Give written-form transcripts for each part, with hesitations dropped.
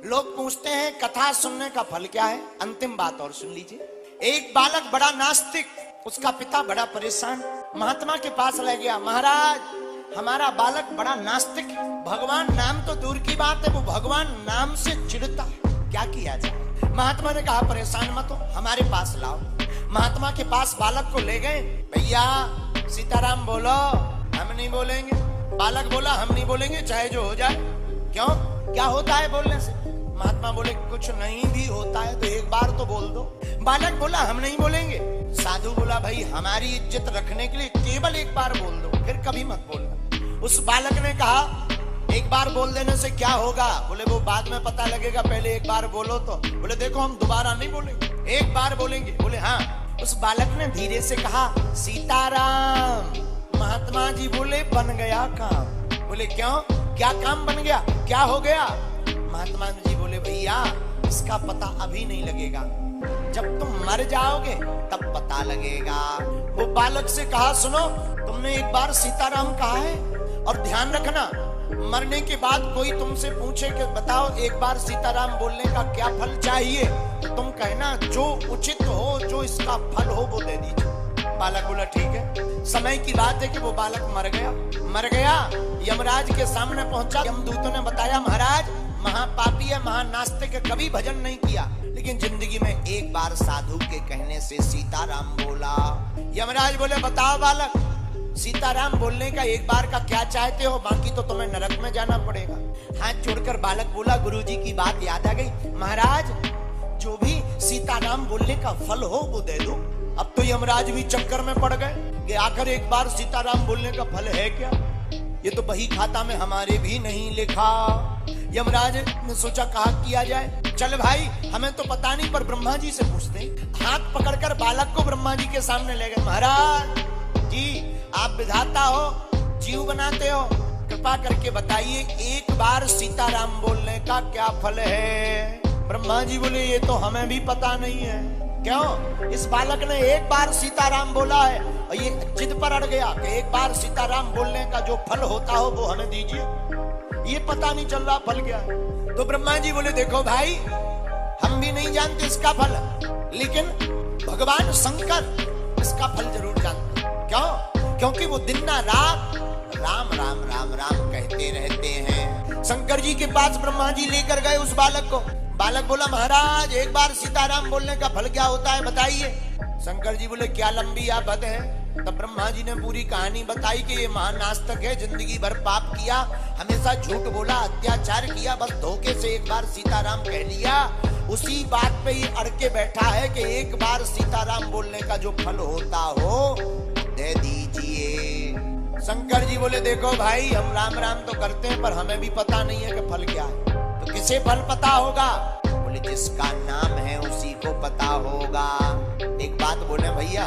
लोग पूछते हैं कथा सुनने का फल क्या है। अंतिम बात और सुन लीजिए। एक बालक बड़ा नास्तिक, उसका पिता बड़ा परेशान, महात्मा के पास ले गया। महाराज, हमारा बालक बड़ा नास्तिक है, भगवान नाम तो दूर की बात है, वो भगवान नाम से चिढ़ता है, क्या किया जाए। महात्मा ने कहा परेशान मत हो, हमारे पास लाओ। महात्मा के पास बालक को ले गए। भैया सीताराम बोलो। हम नहीं बोलेंगे। बालक बोला हम नहीं बोलेंगे, चाहे जो हो जाए। क्यों, क्या होता है बोलने से? महात्मा बोले कुछ नहीं भी होता है तो एक बार तो बोल दो। बालक बोला हम नहीं बोलेंगे। साधु बोला भाई हमारी इज्जत रखने के लिए केवल एक बार बोल दो, फिर कभी मत बोलना। उस बालक ने कहा एक बार बोल देने से क्या होगा? बोले वो बाद में पता लगेगा, पहले एक बार बोलो तो। बोले देखो हम दोबारा नहीं बोलेंगे, एक बार बोलेंगे। बोले हाँ। उस बालक ने धीरे से कहा सीताराम। महात्मा जी बोले बन गया काम। बोले क्यों, क्या काम बन गया, क्या हो गया? महात्मा जी बोले भैया इसका पता अभी नहीं लगेगा, जब तुम मर जाओगे तब पता लगेगा। वो बालक से कहा सुनो, तुमने एक बार सीताराम कहा है, और ध्यान रखना मरने के बाद कोई तुमसे पूछे कि बताओ एक बार सीताराम बोलने का क्या फल चाहिए, तो तुम कहना जो उचित हो, जो इसका फल हो वो दे दीजिए। बालक बोला ठीक है। समय की बात है कि वो बालक मर गया। यमराज के सामने पहुंचा। यमदूतों ने बताया महाराज महापापी है, महानास्तिक है, कभी भजन नहीं किया, लेकिन जिंदगी में एक बार साधु के कहने से सीताराम बोला। यमराज बोले बताओ बालक, सीताराम बोलने का एक बार का क्या चाहते हो, बाकी तो तुम्हें नरक में जाना पड़ेगा। हाथ जोड़कर बालक बोला गुरुजी की बात याद आ गई, महाराज जो भी सीताराम बोलने का फल हो वो दे दो। अब तो यमराज भी चक्कर में पड़ गए कि आखिर एक बार सीताराम बोलने का फल है क्या, ये तो बही खाता में हमारे भी नहीं लिखा। यमराज ने सोचा कहा किया जाए। चल भाई हमें तो पता नहीं, पर ब्रह्मा जी से पूछते। हाथ पकड़कर बालक को ब्रह्मा जी के सामने ले गए। महाराज जी आप विधाता हो, जीव बनाते हो, कृपा करके बताइए एक बार सीताराम बोलने का क्या फल है। ब्रह्मा जी बोले ये तो हमें भी पता नहीं है। क्यों? इस बालक ने एक बार सीताराम बोला है और ये जिद पर अड़ गया कि एक बार सीताराम बोलने का जो फल होता हो वो हमें दीजिए, ये पता नहीं चल रहा फल क्या है। तो ब्रह्मा जी बोले देखो भाई हम भी नहीं जानते इसका फल, लेकिन भगवान शंकर इसका फल जरूर जानते। क्यों? क्योंकि वो दिन ना रात राम राम राम राम कहते रहते हैं। शंकर जी के पास ब्रह्मा जी लेकर गए उस बालक को। बालक बोला महाराज एक बार सीताराम बोलने का फल क्या होता है बताइए। शंकर जी बोले क्या लंबी आफत है। तब ब्रह्मा जी ने पूरी कहानी बताई कि ये महानास्तिक है, जिंदगी भर पाप किया, हमेशा झूठ बोला, अत्याचार किया, बस धोखे से एक बार सीताराम कह लिया, उसी बात पे ये अड़ के बैठा है कि एक बार सीताराम बोलने का जो फल होता हो दे दीजिए। शंकर जी बोले देखो भाई हम राम राम तो करते हैं, पर हमें भी पता नहीं है कि फल क्या है। तो किसे फल पता होगा? बोले जिसका नाम है उसी को पता होगा। एक बात बोले भैया,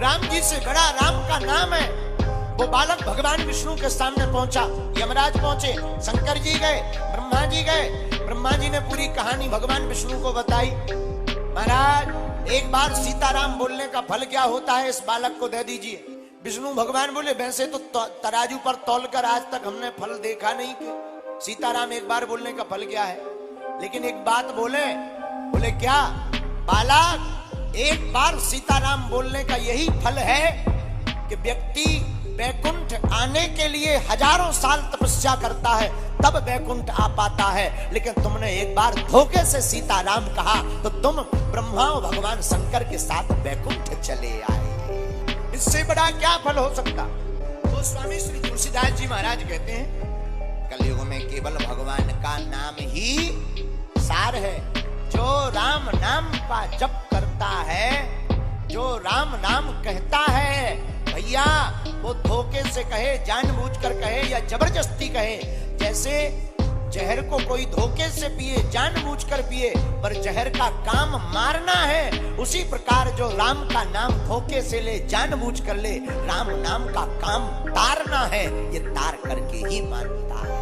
राम जी से बड़ा राम का नाम है। वो बालक भगवान विष्णु के सामने पहुंचा। यमराज पहुंचे, शंकर जी गए, ब्रह्मा जी गए। ब्रह्मा जी ने पूरी कहानी भगवान विष्णु को बताई। महाराज एक बार सीताराम बोलने का फल क्या होता है इस बालक को दे दीजिए। विष्णु भगवान बोले वैसे तो तराजू पर तौलकर आज तक हमने फल देखा नहीं कि सीताराम एक बार बोलने का फल क्या है, लेकिन एक बात बोले। बोले क्या? बालक एक बार सीताराम बोलने का यही फल है कि व्यक्ति वैकुंठ आने के लिए हजारों साल तपस्या करता है तब वैकुंठ आ पाता है, लेकिन तुमने एक बार धोखे से सीताराम कहा तो तुम ब्रह्मा और भगवान शंकर के साथ वैकुंठ चले आए। इससे बड़ा क्या फल हो सकता? तो स्वामी श्री तुलसीदास जी महाराज कहते हैं कलयुग में केवल भगवान का नाम ही सार है। जो राम नाम का जप करता है, जो राम नाम कहता है, भैया वो धोखे से कहे, जानबूझकर कहे या जबरदस्ती कहे, जैसे जहर को कोई धोखे से पिए, जानबूझकर पिए, पर जहर का काम मारना है, उसी प्रकार जो राम का नाम धोखे से ले, जानबूझकर ले, राम नाम का काम तारना है, ये तार करके ही मानता है।